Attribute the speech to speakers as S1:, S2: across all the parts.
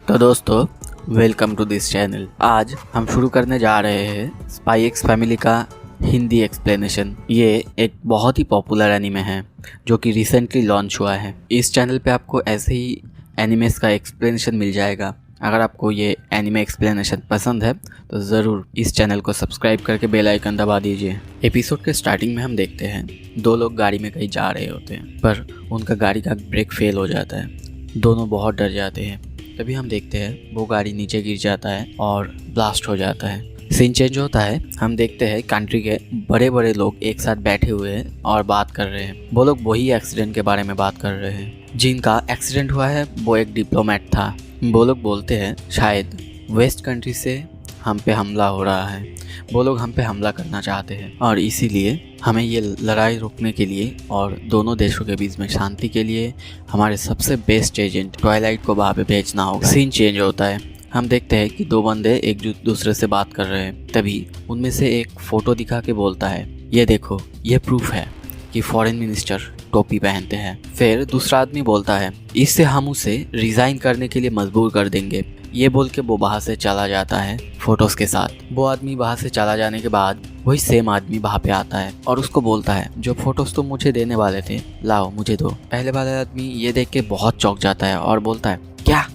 S1: तो दोस्तों, welcome to this channel. आज हम शुरू करने जा रहे हैं स्पाई एक्स फैमिली का हिंदी एक्सप्लेनेशन। ये एक बहुत ही पॉपुलर एनिमे है जो कि रिसेंटली लॉन्च हुआ है। इस चैनल पे आपको ऐसे ही एनिमेस का एक्सप्लेनेशन मिल जाएगा। अगर आपको ये एनिमे एक्सप्लेनेशन पसंद है तो ज़रूर इस चैनल को सब्सक्राइब करके बेल आइकन दबा दीजिए। एपिसोड के स्टार्टिंग में हम देखते हैं दो लोग गाड़ी में कहीं जा रहे होते हैं, पर उनका गाड़ी का ब्रेक फेल हो जाता है। दोनों बहुत डर जाते हैं। तभी हम देखते हैं वो गाड़ी नीचे गिर जाता है और ब्लास्ट हो जाता है। सीन चेंज होता है। हम देखते हैं कंट्री के बड़े बड़े लोग एक साथ बैठे हुए हैं और बात कर रहे हैं। वो लोग वही एक्सीडेंट के बारे में बात कर रहे हैं जिनका एक्सीडेंट हुआ है। वो एक डिप्लोमेट था। वो लोग बोलते हैं शायद वेस्ट कंट्री से हम पे हमला हो रहा है। वो लोग हम पे हमला करना चाहते हैं और इसीलिए हमें ये लड़ाई रोकने के लिए और दोनों देशों के बीच में शांति के लिए हमारे सबसे बेस्ट एजेंट ट्वाइलाइट को वहाँ पे भेजना होगा। सीन चेंज होता है। हम देखते हैं कि दो बंदे एक दूसरे से बात कर रहे हैं। तभी उनमें से एक फ़ोटो दिखा के बोलता है, ये देखो, ये प्रूफ है कि फॉरेन मिनिस्टर टोपी पहनते हैं। फिर दूसरा आदमी बोलता है, इससे हम उसे रिज़ाइन करने के लिए मजबूर कर देंगे। ये बोल के वो वहाँ से चला जाता है फोटोज़ के साथ। वो आदमी वहाँ से चला जाने के बाद वही सेम आदमी वहाँ पे आता है और उसको बोलता है, जो फोटोज़ तुम मुझे देने वाले थे लाओ मुझे दो। पहले वाला आदमी ये देख के बहुत चौंक जाता है और बोलता है, क्या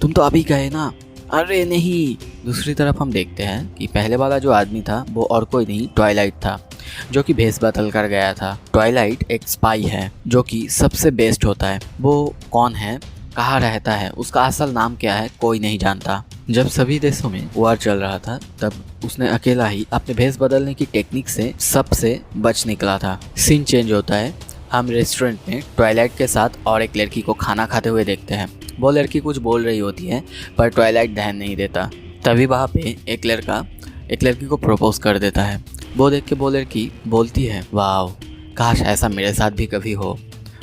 S1: तुम तो अभी गए ना? अरे नहीं। दूसरी तरफ हम देखते हैं कि पहले वाला जो आदमी था वो और कोई नहीं, ट्वाइलाइट था, जो कि भेस बदल कर गया था। ट्वाइलाइट एक स्पाई है जो कि सबसे बेस्ट होता है। वो कौन है, कहाँ रहता है, उसका असल नाम क्या है, कोई नहीं जानता। जब सभी देशों में वॉर चल रहा था तब उसने अकेला ही अपने भेस बदलने की टेक्निक से सबसे बच निकला था। सीन चेंज होता है। हम रेस्टोरेंट में ट्वाइलाइट के साथ और एक लड़की को खाना खाते हुए देखते हैं। वो लड़की कुछ बोल रही होती है पर ट्वाइलाइट ध्यान नहीं देता। तभी वहाँ पे एक लड़का एक लड़की को प्रपोज कर देता है। वो देख के वो लड़की बोलती है, वाह, काश ऐसा मेरे साथ भी कभी हो।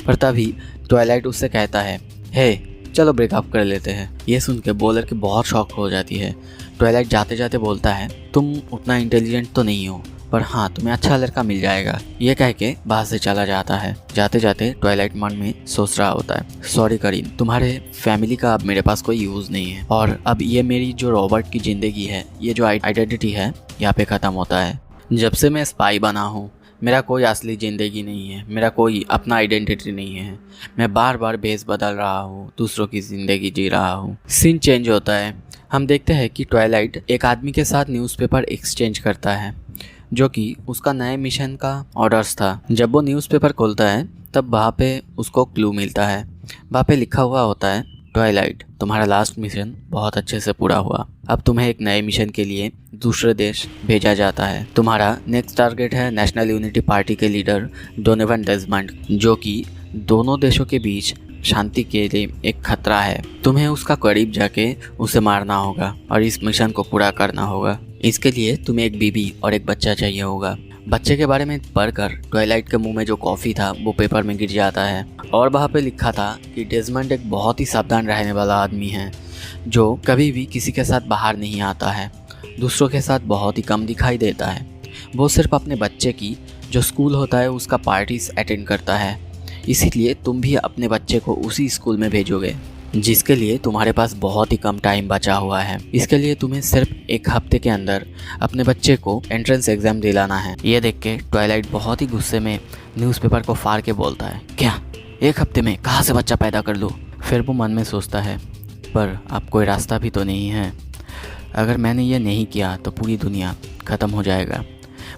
S1: पर तभी ट्वाइलाइट उससे कहता है, हे चलो ब्रेकअप कर लेते हैं। ये सुन के वो लड़की बहुत शॉक हो जाती है। ट्वाइलाइट जाते जाते बोलता है, तुम उतना इंटेलिजेंट तो नहीं हो, पर हाँ तुम्हें अच्छा लड़का मिल जाएगा। ये कह के बाहर से चला जाता है। जाते जाते ट्वाइलाइट मन में सोच रहा होता है, सॉरी करीन, तुम्हारे फैमिली का अब मेरे पास कोई यूज़ नहीं है और अब ये मेरी जो रॉबर्ट की ज़िंदगी है, ये जो आइडेंटिटी है, यहाँ पे ख़त्म होता है। जब से मैं स्पाई बना हूँ मेरा कोई असली ज़िंदगी नहीं है, मेरा कोई अपना आइडेंटिटी नहीं है। मैं बार बार भेस बदल रहा हूँ, दूसरों की ज़िंदगी जी रहा हूँ। सीन चेंज होता है। हम देखते हैं कि ट्वाइलाइट एक आदमी के साथ न्यूज़पेपर एक्सचेंज करता है जो कि उसका नए मिशन का ऑर्डर्स था। जब वो न्यूज़पेपर खोलता है तब वहाँ पे उसको क्लू मिलता है। वहाँ पे लिखा हुआ होता है, ट्वाइलाइट, तुम्हारा लास्ट मिशन बहुत अच्छे से पूरा हुआ। अब तुम्हें एक नए मिशन के लिए दूसरे देश भेजा जाता है। तुम्हारा नेक्स्ट टारगेट है नेशनल यूनिटी पार्टी के लीडर डोनोवन डेजमंड, जो कि दोनों देशों के बीच शांति के लिए एक खतरा है। तुम्हें उसका करीब जाके उसे मारना होगा और इस मिशन को पूरा करना होगा। इसके लिए तुम्हें एक बीबी और एक बच्चा चाहिए होगा। बच्चे के बारे में पढ़कर ट्वाइलाइट के मुंह में जो कॉफ़ी था वो पेपर में गिर जाता है और वहाँ पे लिखा था कि डेजमंड एक बहुत ही सावधान रहने वाला आदमी है जो कभी भी किसी के साथ बाहर नहीं आता है, दूसरों के साथ बहुत ही कम दिखाई देता है। वो सिर्फ अपने बच्चे की जो स्कूल होता है उसका पार्टीज अटेंड करता है। इसीलिए तुम भी अपने बच्चे को उसी स्कूल में भेजोगे जिसके लिए तुम्हारे पास बहुत ही कम टाइम बचा हुआ है। इसके लिए तुम्हें सिर्फ एक हफ्ते के अंदर अपने बच्चे को एंट्रेंस एग्ज़ाम दिलाना है। ये देख के ट्वाइलाइट बहुत ही गुस्से में न्यूज़पेपर को फाड़ के बोलता है, क्या एक हफ्ते में कहाँ से बच्चा पैदा कर लूँ? फिर वो मन में सोचता है, पर अब कोई रास्ता भी तो नहीं है। अगर मैंने ये नहीं किया तो पूरी दुनिया ख़त्म हो जाएगा।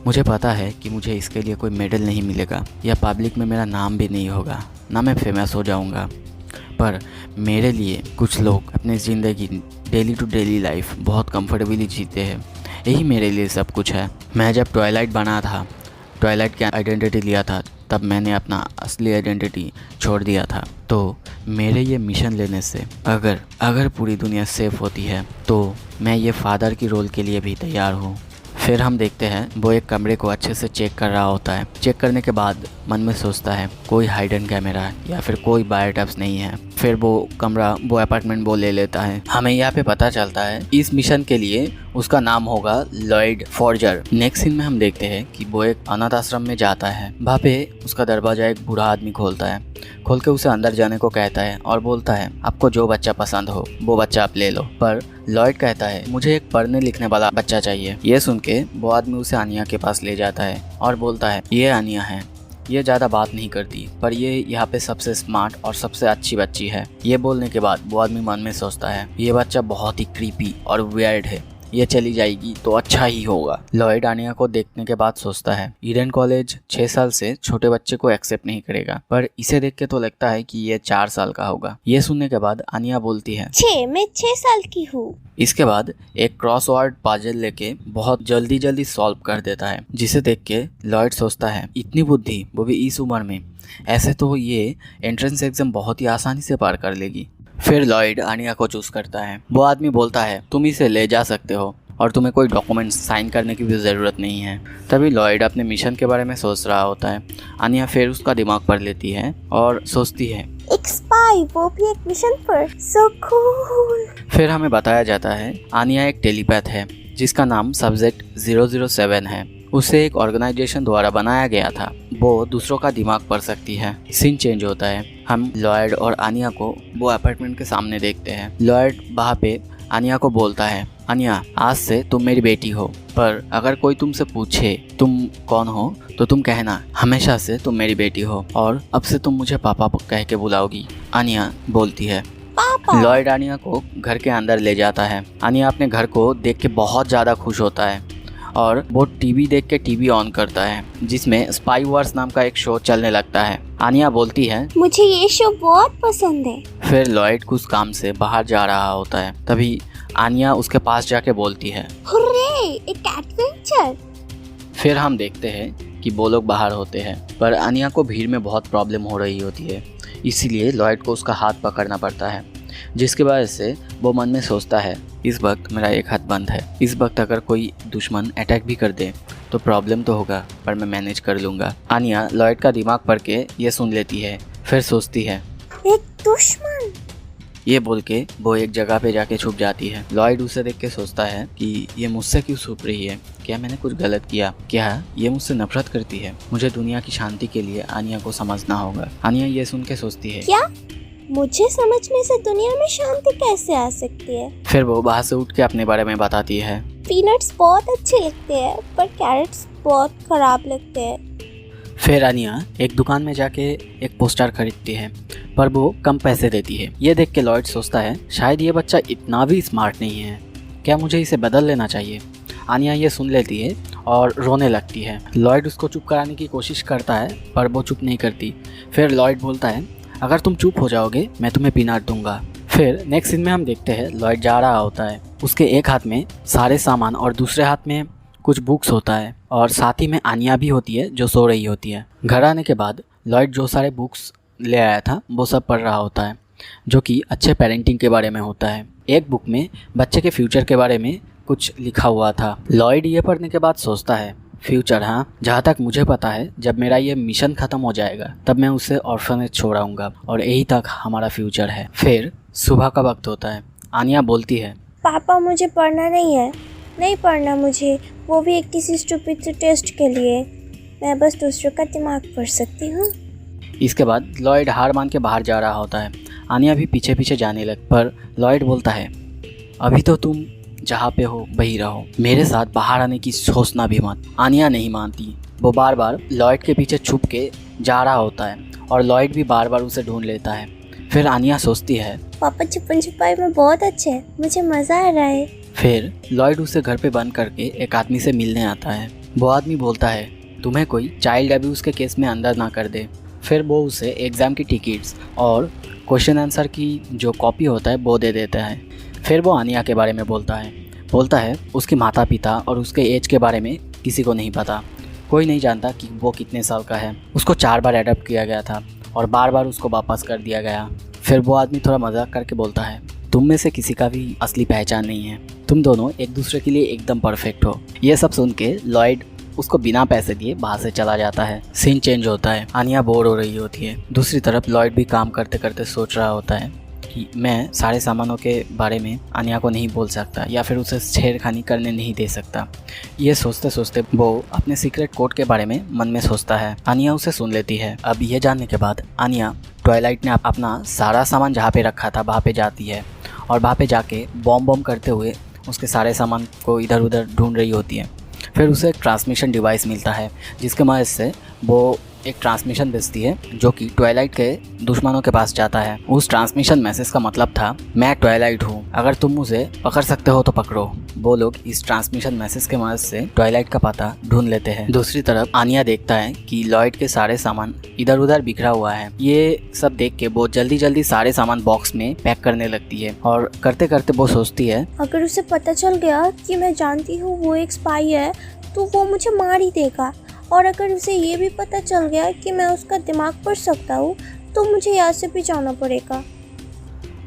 S1: मुझे पता है कि मुझे इसके लिए कोई मेडल नहीं मिलेगा या पब्लिक में मेरा नाम भी नहीं होगा, ना मैं फेमस हो जाऊँगा, पर मेरे लिए कुछ लोग अपनी ज़िंदगी डेली टू डेली लाइफ बहुत कंफर्टेबली जीते हैं। यही मेरे लिए सब कुछ है। मैं जब ट्वाइलाइट बना था, ट्वाइलाइट की आइडेंटिटी लिया था, तब मैंने अपना असली आइडेंटिटी छोड़ दिया था। तो मेरे ये मिशन लेने से अगर पूरी दुनिया सेफ होती है तो मैं ये फादर की रोल के लिए भी तैयार हूँ। फिर हम देखते हैं वो एक कमरे को अच्छे से चेक कर रहा होता है। चेक करने के बाद मन में सोचता है कोई हाइडन कैमरा या फिर कोई बायोटैप्स नहीं है। फिर वो कमरा, वो अपार्टमेंट वो ले लेता है। हमें यहाँ पे पता चलता है इस मिशन के लिए उसका नाम होगा लॉयड फॉर्जर। नेक्स्ट सीन में हम देखते हैं कि वो एक अनाथ आश्रम में जाता है। वहाँ पे उसका दरवाजा एक बूढ़ा आदमी खोलता है। खोल के उसे अंदर जाने को कहता है और बोलता है आपको जो बच्चा पसंद हो वो बच्चा आप ले लो। पर लॉयड कहता है मुझे एक पढ़ने लिखने वाला बच्चा चाहिए। ये सुन के वो आदमी उसे आनिया के पास ले जाता है और बोलता है ये आनिया है, ये ज़्यादा बात नहीं करती पर ये यहाँ पे सबसे स्मार्ट और सबसे अच्छी बच्ची है। ये बोलने के बाद वो आदमी मन में सोचता है ये बच्चा बहुत ही क्रीपी और वियर्ड है, ये चली जाएगी तो अच्छा ही होगा। लॉयड आनिया को देखने के बाद सोचता है ईडन कॉलेज 6 साल से छोटे बच्चे को एक्सेप्ट नहीं करेगा, पर इसे देख के तो लगता है कि ये 4 साल का होगा। ये सुनने के बाद आनिया बोलती है
S2: मैं 6 साल की हूँ।
S1: इसके बाद एक क्रॉसवर्ड पजल लेके बहुत जल्दी सॉल्व कर देता है, जिसे देख के लॉयड सोचता है इतनी बुद्धि वो भी इस उम्र में, ऐसे तो ये एंट्रेंस एग्जाम बहुत ही आसानी से पार कर लेगी। फिर लॉयड आनिया को चूज करता है। वो आदमी बोलता है तुम इसे ले जा सकते हो और तुम्हें कोई डॉक्यूमेंट्स साइन करने की भी ज़रूरत नहीं है। तभी लॉयड अपने मिशन के बारे में सोच रहा होता है। आनिया फिर उसका दिमाग पढ़ लेती है और सोचती है
S2: एक स्पाई, वो भी एक मिशन पर, सो कूल।
S1: फिर हमें बताया जाता है आनिया एक टेलीपैथ है जिसका नाम सब्जेक्ट 007 है। उसे एक ऑर्गेनाइजेशन द्वारा बनाया गया था। वो दूसरों का दिमाग पढ़ सकती है। सीन चेंज होता है। हम लॉयड और आनिया को वो अपार्टमेंट के सामने देखते हैं। लॉयड वहाँ पे आनिया को बोलता है आनिया आज से तुम मेरी बेटी हो, पर अगर कोई तुमसे पूछे तुम कौन हो तो तुम कहना हमेशा से तुम मेरी बेटी हो और अब से तुम मुझे पापा कह के बुलाओगी। आनिया बोलती है
S2: पापा।
S1: लॉयड आनिया को घर के अंदर ले जाता है। आनिया अपने घर को देख के बहुत ज़्यादा खुश होता है और वो टीवी देख के टीवी ऑन करता है जिसमें स्पाई वार्स नाम का एक शो चलने लगता है। आनिया बोलती है
S2: मुझे ये शो बहुत पसंद है।
S1: फिर लॉयड कुछ काम से बाहर जा रहा होता है। तभी आनिया उसके पास जाके बोलती है
S2: हुर्रे, एक एडवेंचर।
S1: फिर हम देखते हैं कि वो लोग बाहर होते हैं, पर आनिया को भीड़ में बहुत प्रॉब्लम हो रही होती है, इसीलिए लॉयड को उसका हाथ पकड़ना पड़ता है, जिसकी वजह से वो मन में सोचता है इस वक्त मेरा एक हाथ बंद है। इस वक्त अगर कोई दुश्मन अटैक भी कर दे तो प्रॉब्लम तो होगा, पर मैं मैनेज कर लूँगा। आनिया लॉयड का दिमाग पढ़ के ये सुन लेती है। फिर सोचती है
S2: एक दुश्मन।
S1: ये बोल के वो एक जगह पे जाके छुप जाती है। लॉयड उसे देख के सोचता है कि ये मुझसे क्यों छुप रही है, क्या मैंने कुछ गलत किया, क्या ये मुझसे नफरत करती है। मुझे दुनिया की शांति के लिए आनिया को समझना होगा। आनिया ये सुन के सोचती है
S2: क्या मुझे समझने से दुनिया में शांति कैसे आ सकती है।
S1: फिर वो वहाँ से उठ के अपने बारे में बताती है
S2: पीनट्स बहुत अच्छे लगते हैं पर कैरेट्स बहुत खराब लगते हैं।
S1: फिर आनिया एक दुकान में जाके एक पोस्टर खरीदती है, पर वो कम पैसे देती है। ये देख के लॉयड सोचता है शायद ये बच्चा इतना भी स्मार्ट नहीं है, क्या मुझे इसे बदल लेना चाहिए। आनिया ये सुन लेती है और रोने लगती है। लॉयड उसको चुप कराने की कोशिश करता है पर वो चुप नहीं करती। फिर लॉयड बोलता है अगर तुम चुप हो जाओगे मैं तुम्हें पीनट दूंगा। फिर नेक्स्ट सीन में हम देखते हैं लॉयड जा रहा होता है। उसके एक हाथ में सारे सामान और दूसरे हाथ में कुछ बुक्स होता है और साथ ही में आनिया भी होती है जो सो रही होती है। घर आने के बाद लॉयड जो सारे बुक्स ले आया था वो सब पढ़ रहा होता है, जो कि अच्छे पेरेंटिंग के बारे में होता है। एक बुक में बच्चे के फ्यूचर के बारे में कुछ लिखा हुआ था। लॉयड ये पढ़ने के बाद सोचता है फ्यूचर, हाँ जहाँ तक मुझे पता है जब मेरा ये मिशन ख़त्म हो जाएगा तब मैं उसे ऑर्फनेज छोड़ाऊंगा और यही तक हमारा फ्यूचर है। फिर सुबह का वक्त होता है। आनिया बोलती है
S2: पापा मुझे पढ़ना नहीं पढ़ना मुझे, वो भी एक किसी स्टूपिड से टेस्ट के लिए। मैं बस दूसरों का दिमाग पढ़ सकती हूँ।
S1: इसके बाद लॉयड हार मान के बाहर जा रहा होता है। आनिया भी पीछे पीछे जाने लग, पर लॉयड बोलता है अभी तो तुम जहाँ पे हो वही रहो, मेरे साथ बाहर आने की सोचना भी मत। आनिया नहीं मानती। वो बार बार लॉयड के पीछे छुप के जा रहा होता है और लॉयड भी बार बार उसे ढूंढ लेता है। फिर आनिया सोचती है
S2: पापा छुपन छुपाई में बहुत अच्छे हैं, मुझे मज़ा आ रहा है।
S1: फिर लॉयड उसे घर पे बंद करके एक आदमी से मिलने आता है। वो आदमी बोलता है तुम्हें कोई चाइल्ड अब्यूज़ के केस में अंदर ना कर दे। फिर वो उसे एग्ज़ाम की टिकट्स और क्वेश्चन आंसर की जो कॉपी होता है वो दे देता है। फिर वो आनिया के बारे में बोलता है उसके माता पिता और उसके एज के बारे में किसी को नहीं पता। कोई नहीं जानता कि वो कितने साल का है। उसको 4 बार अडॉप्ट किया गया था और बार बार उसको वापस कर दिया गया। फिर वो आदमी थोड़ा मजाक करके बोलता है तुम में से किसी का भी असली पहचान नहीं है, तुम दोनों एक दूसरे के लिए एकदम परफेक्ट हो। ये सब सुन के लॉयड उसको बिना पैसे दिए बाहर से चला जाता है। सीन चेंज होता है, आनिया बोर हो रही होती है। दूसरी तरफ लॉयड भी काम करते करते सोच रहा होता है कि मैं सारे सामानों के बारे में आनिया को नहीं बोल सकता या फिर उसे छेड़खानी करने नहीं दे सकता। ये सोचते सोचते वो अपने सीक्रेट कोड के बारे में मन में सोचता है। आनिया उसे सुन लेती है। अब ये जानने के बाद आनिया ट्वाइलाइट ने अपना सारा सामान जहाँ पे रखा था वहाँ पे जाती है और वहाँ पे जाके बॉम्ब करते हुए उसके सारे सामान को इधर उधर ढूंढ रही होती है। फिर उसे एक ट्रांसमिशन डिवाइस मिलता है जिसके मदद से वो एक ट्रांसमिशन भेजती है जो कि ट्वाइलाइट के दुश्मनों के पास जाता है। उस ट्रांसमिशन मैसेज का मतलब था, मैं ट्वाइलाइट हूँ, अगर तुम मुझे पकड़ सकते हो तो पकड़ो। वो लोग इस ट्रांसमिशन मैसेज के मदद से ट्वाइलाइट का पता ढूंढ लेते हैं। दूसरी तरफ आनिया देखता है कि लॉयड के सारे सामान इधर उधर बिखरा हुआ है। ये सब देख के वो जल्दी जल्दी सारे सामान बॉक्स में पैक करने लगती है और करते करते वो सोचती है,
S2: अगर उसे पता चल गया कि मैं जानती हूँ वो एक स्पाई है तो वो मुझे मार ही देगा, और अगर उसे ये भी पता चल गया कि मैं उसका दिमाग पढ़ सकता हूँ तो मुझे यहाँ से भी जाना पड़ेगा।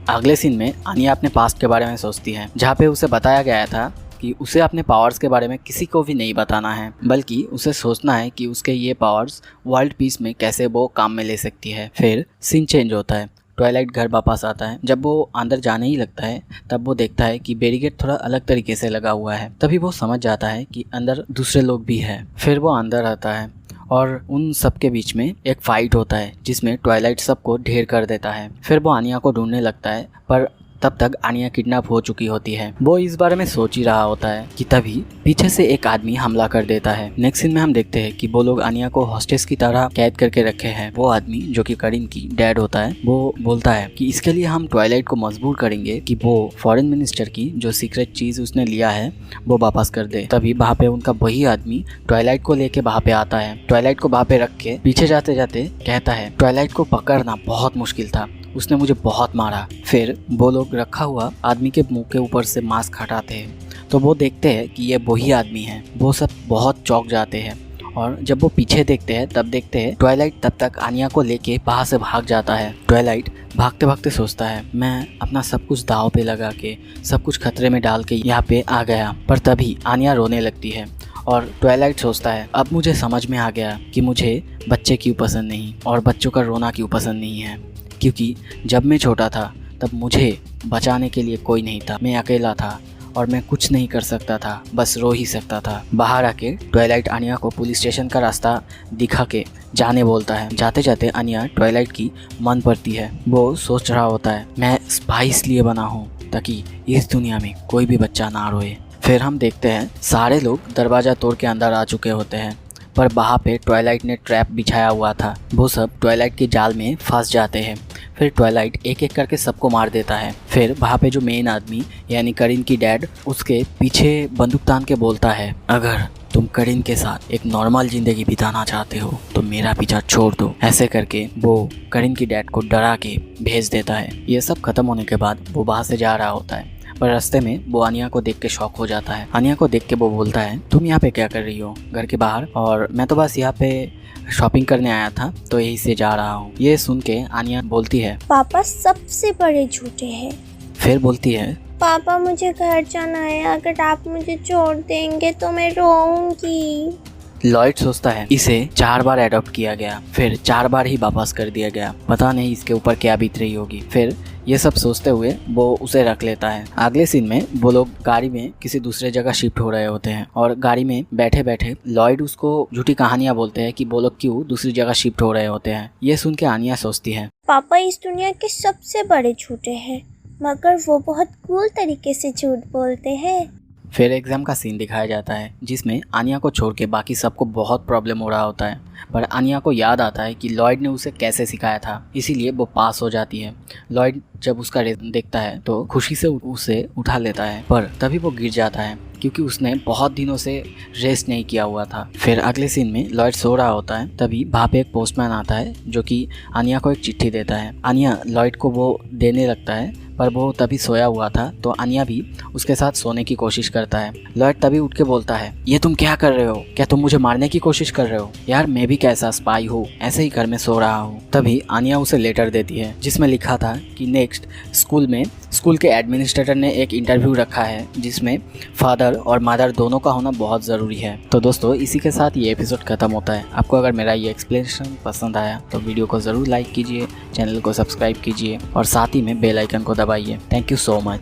S1: अगले सीन में आनिया अपने पास्ट के बारे में सोचती है, जहाँ पे उसे बताया गया था कि उसे अपने पावर्स के बारे में किसी को भी नहीं बताना है, बल्कि उसे सोचना है कि उसके ये पावर्स वर्ल्ड पीस में कैसे वो काम में ले सकती है। फिर सीन चेंज होता है। ट्वाइलाइट घर वापस आता है। जब वो अंदर जाने ही लगता है तब वो देखता है कि बैरिकेड थोड़ा अलग तरीके से लगा हुआ है। तभी वो समझ जाता है कि अंदर दूसरे लोग भी हैं। फिर वो अंदर आता है और उन सब के बीच में एक फाइट होता है जिसमें ट्वाइलाइट सबको ढेर कर देता है। फिर वो आनिया को ढूंढने लगता है, पर तब तक आनिया किडनैप हो चुकी होती है। वो इस बारे में सोच ही रहा होता है कि तभी पीछे से एक आदमी हमला कर देता है। नेक्स्ट सीन में हम देखते हैं कि वो लोग आनिया को हॉस्टेस की तरह कैद करके रखे हैं। वो आदमी जो कि करीन की डैड होता है, वो बोलता है कि इसके लिए हम ट्वाइलाइट को मजबूर करेंगे कि वो फॉरेन मिनिस्टर की जो सीक्रेट चीज उसने लिया है वो वापस कर दे। तभी वहाँ पे उनका वही आदमी ट्वाइलाइट को लेके वहाँ पे आता है। ट्वाइलाइट को वहाँ पे रख के पीछे जाते जाते कहता है, ट्वाइलाइट को पकड़ना बहुत मुश्किल था, उसने मुझे बहुत मारा। फिर वो लोग रखा हुआ आदमी के मुंह के ऊपर से मास्क हटाते हैं तो वो देखते हैं कि ये वही आदमी है। वो सब बहुत चौंक जाते हैं और जब वो पीछे देखते हैं तब देखते हैं ट्वाइलाइट तब तक आनिया को लेके वहाँ से भाग जाता है। ट्वाइलाइट भागते भागते सोचता है, मैं अपना सब कुछ दाव पे लगा के सब कुछ खतरे में डाल के यहाँ पे आ गया। पर तभी आनिया रोने लगती है और ट्वाइलाइट सोचता है, अब मुझे समझ में आ गया कि मुझे बच्चे क्यों पसंद नहीं और बच्चों का रोना क्यों पसंद नहीं है, क्योंकि जब मैं छोटा था तब मुझे बचाने के लिए कोई नहीं था। मैं अकेला था और मैं कुछ नहीं कर सकता था, बस रो ही सकता था। बाहर आके ट्वाइलाइट आनिया को पुलिस स्टेशन का रास्ता दिखा के जाने बोलता है। जाते जाते आनिया ट्वाइलाइट की मन पड़ती है। वो सोच रहा होता है, मैं स्पाई इसलिए बना हूँ ताकि इस दुनिया में कोई भी बच्चा ना रोए। फिर हम देखते हैं सारे लोग दरवाज़ा तोड़ के अंदर आ चुके होते हैं, पर वहाँ पे ट्वाइलाइट ने ट्रैप बिछाया हुआ था। वो सब ट्वाइलाइट के जाल में फंस जाते हैं। फिर ट्वाइलाइट एक एक करके सबको मार देता है। फिर वहाँ पे जो मेन आदमी यानी करीन की डैड उसके पीछे बंदूक तान के बोलता है, अगर तुम करीन के साथ एक नॉर्मल जिंदगी बिताना चाहते हो तो मेरा पीछा छोड़ दो। ऐसे करके वो करीन की डैड को डरा के भेज देता है। ये सब खत्म होने के बाद वो वहाँ से जा रहा होता है, पर रास्ते में वो आनिया को देख के शॉक हो जाता है। आनिया को देख के वो बोलता है, तुम यहाँ पे क्या कर रही हो घर के बाहर? और मैं तो बस यहाँ पे शॉपिंग करने आया था तो यहीं से जा रहा हूँ। ये सुन के आनिया बोलती है, पापा
S2: सबसे बड़े झूठे हैं।
S1: फिर बोलती है,
S2: पापा मुझे घर जाना है, अगर आप मुझे छोड़ देंगे तो मैं रोऊंगी।
S1: लॉयड सोचता है इसे 4 बार अडॉप्ट किया गया, फिर 4 बार ही वापस कर दिया गया, पता नहीं इसके ऊपर क्या बीत रही होगी। फिर ये सब सोचते हुए वो उसे रख लेता है। अगले सीन में वो लोग गाड़ी में किसी दूसरे जगह शिफ्ट हो रहे होते हैं और गाड़ी में बैठे बैठे लॉयड उसको झूठी कहानियां बोलते हैं कि वो लोग क्यों दूसरी जगह शिफ्ट हो रहे होते हैं। ये सुन के आनिया सोचती है,
S2: पापा इस दुनिया के सबसे बड़े झूठे हैं, मगर वो बहुत कूल तरीके से झूठ बोलते हैं।
S1: फिर एग्जाम का सीन दिखाया जाता है जिसमें आनिया को छोड़ के बाकी सबको बहुत प्रॉब्लम हो रहा होता है, पर आनिया को याद आता है कि लॉयड ने उसे कैसे सिखाया था, इसीलिए वो पास हो जाती है। लॉयड जब उसका रिजल्ट देखता है तो खुशी से उसे उठा लेता है, पर तभी वो गिर जाता है क्योंकि उसने बहुत दिनों से रेस्ट नहीं किया हुआ था। फिर अगले सीन में लॉयड सो रहा होता है, तभी वहाँ पे एक पोस्टमैन आता है जो कि आनिया को एक चिट्ठी देता है। आनिया लॉयड को वो देने लगता है, पर वो तभी सोया हुआ था तो आनिया भी उसके साथ सोने की कोशिश करता है। लॉयड तभी उठ के बोलता है, ये तुम क्या कर रहे हो? क्या तुम मुझे मारने की कोशिश कर रहे हो? यार मैं भी कैसा स्पाई हूँ, ऐसे ही घर में सो रहा हूँ। तभी आनिया उसे लेटर देती है जिसमें लिखा था कि नेक्स्ट स्कूल में स्कूल के एडमिनिस्ट्रेटर ने एक इंटरव्यू रखा है जिसमें फादर और मदर दोनों का होना बहुत ज़रूरी है। तो दोस्तों इसी के साथ ये एपिसोड खत्म होता है। आपको अगर मेरा ये एक्सप्लेनेशन पसंद आया तो वीडियो को ज़रूर लाइक कीजिए, चैनल को सब्सक्राइब कीजिए और साथ ही में बेल आइकन को दबाइए। Thank you so much.